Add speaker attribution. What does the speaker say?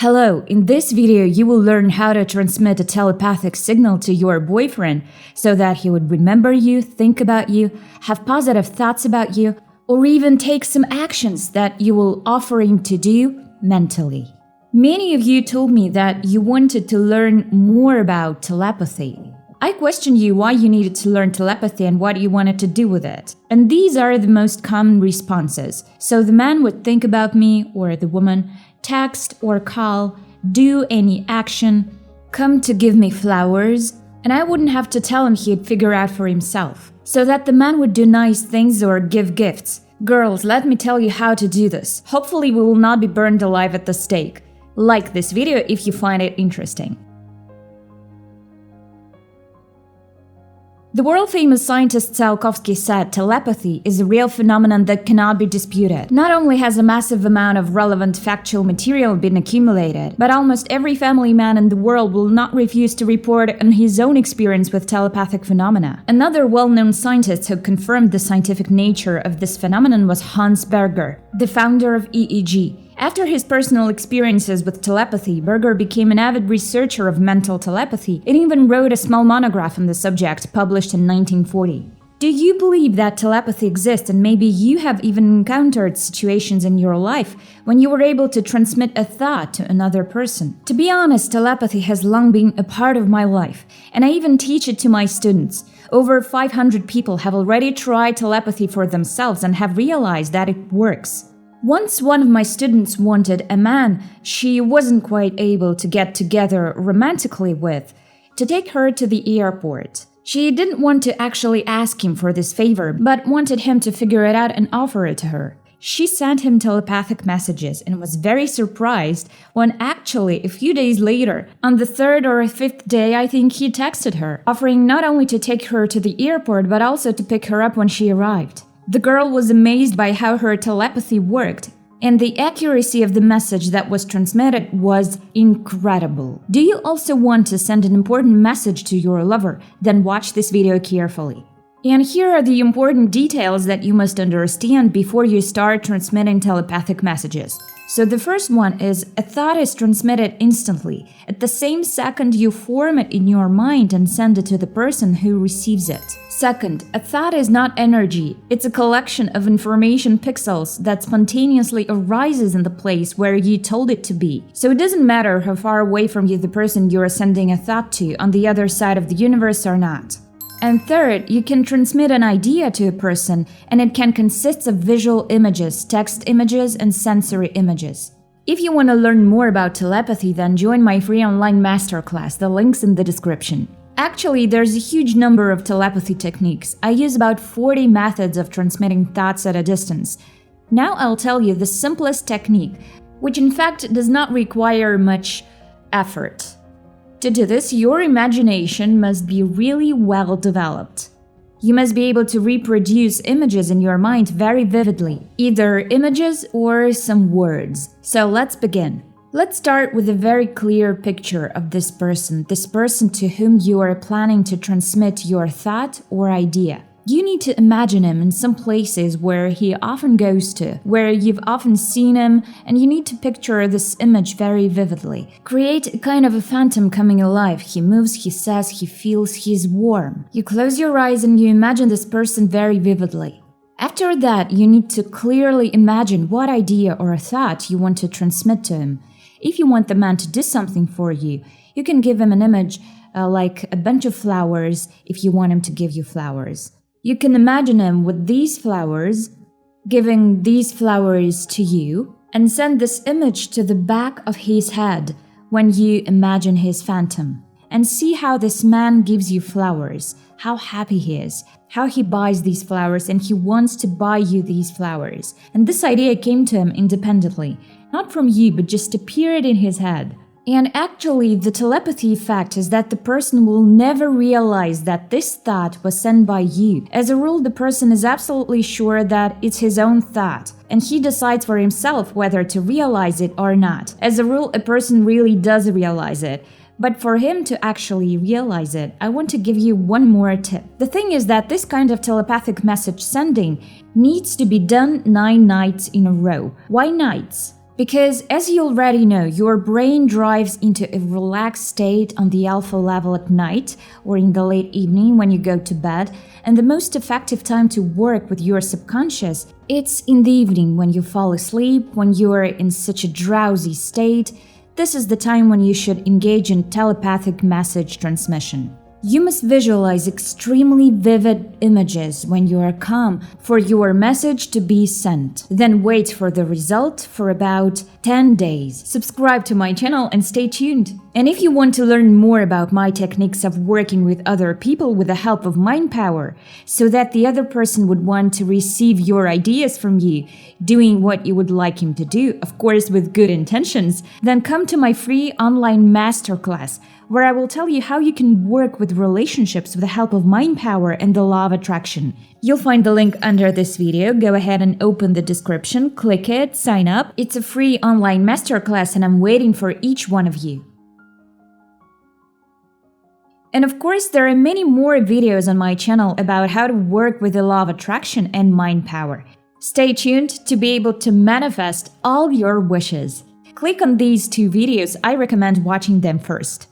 Speaker 1: Hello, in this video you will learn how to transmit a telepathic signal to your boyfriend so that he would remember you, think about you, have positive thoughts about you, or even take some actions that you will offer him to do mentally. Many of you told me that you wanted to learn more about telepathy. I questioned you why you needed to learn telepathy and what you wanted to do with it. And these are the most common responses. So the man would think about me, or the woman, text or call, do any action, come to give me flowers, and I wouldn't have to tell him he'd figure out for himself. So that the man would do nice things or give gifts. Girls, let me tell you how to do this. Hopefully we will not be burned alive at the stake. Like this video if you find it interesting. The world-famous scientist Tsiolkovsky said telepathy is a real phenomenon that cannot be disputed. Not only has a massive amount of relevant factual material been accumulated, but almost every family man in the world will not refuse to report on his own experience with telepathic phenomena. Another well-known scientist who confirmed the scientific nature of this phenomenon was Hans Berger, the founder of EEG. After his personal experiences with telepathy, Berger became an avid researcher of mental telepathy and even wrote a small monograph on the subject, published in 1940. Do you believe that telepathy exists, and maybe you have even encountered situations in your life when you were able to transmit a thought to another person? To be honest, telepathy has long been a part of my life, and I even teach it to my students. Over 500 people have already tried telepathy for themselves and have realized that it works. Once one of my students wanted a man she wasn't quite able to get together romantically with to take her to the airport. She didn't want to actually ask him for this favor, but wanted him to figure it out and offer it to her. She sent him telepathic messages and was very surprised when actually a few days later, on the third or fifth day, I think, he texted her, offering not only to take her to the airport but also to pick her up when she arrived. The girl was amazed by how her telepathy worked, and the accuracy of the message that was transmitted was incredible. Do you also want to send an important message to your lover? Then watch this video carefully. And here are the important details that you must understand before you start transmitting telepathic messages. So the first one is, a thought is transmitted instantly. At the same second, you form it in your mind and send it to the person who receives it. Second, a thought is not energy. It's a collection of information pixels that spontaneously arises in the place where you told it to be. So it doesn't matter how far away from you the person you are sending a thought to on the other side of the universe or not. And third, you can transmit an idea to a person, and it can consist of visual images, text images, and sensory images. If you want to learn more about telepathy, then join my free online masterclass, the link's in the description. Actually, there's a huge number of telepathy techniques. I use about 40 methods of transmitting thoughts at a distance. Now I'll tell you the simplest technique, which in fact does not require much effort. To do this, your imagination must be really well developed. You must be able to reproduce images in your mind very vividly, either images or some words. So let's begin. Let's start with a very clear picture of this person to whom you are planning to transmit your thought or idea. You need to imagine him in some places where he often goes to, where you've often seen him, and you need to picture this image very vividly. Create a kind of a phantom coming alive. He moves, he says, he feels, he's warm. You close your eyes and you imagine this person very vividly. After that, you need to clearly imagine what idea or thought you want to transmit to him. If you want the man to do something for you, you can give him an image like a bunch of flowers if you want him to give you flowers. You can imagine him with these flowers, giving these flowers to you, and send this image to the back of his head when you imagine his phantom. And see how this man gives you flowers, how happy he is, how he buys these flowers, and he wants to buy you these flowers. And this idea came to him independently, not from you, but just appeared in his head. And actually, the telepathy effect is that the person will never realize that this thought was sent by you. As a rule, the person is absolutely sure that it's his own thought, and he decides for himself whether to realize it or not. As a rule, a person really does realize it. But for him to actually realize it, I want to give you one more tip. The thing is that this kind of telepathic message sending needs to be done 9 nights in a row. Why nights? Because, as you already know, your brain drives into a relaxed state on the alpha level at night or in the late evening when you go to bed, and the most effective time to work with your subconscious, it's in the evening when you fall asleep, when you're in such a drowsy state. This is the time when you should engage in telepathic message transmission. You must visualize extremely vivid images when you are calm for your message to be sent. Then wait for the result for about 10 days. Subscribe to my channel and stay tuned. And if you want to learn more about my techniques of working with other people with the help of mind power, so that the other person would want to receive your ideas from you, doing what you would like him to do, of course with good intentions, then come to my free online masterclass, where I will tell you how you can work with relationships with the help of mind power and the law of attraction. You'll find the link under this video. Go ahead and open the description, click it, sign up. It's a free online masterclass and I'm waiting for each one of you. And of course, there are many more videos on my channel about how to work with the law of attraction and mind power. Stay tuned to be able to manifest all your wishes. Click on these two videos. I recommend watching them first.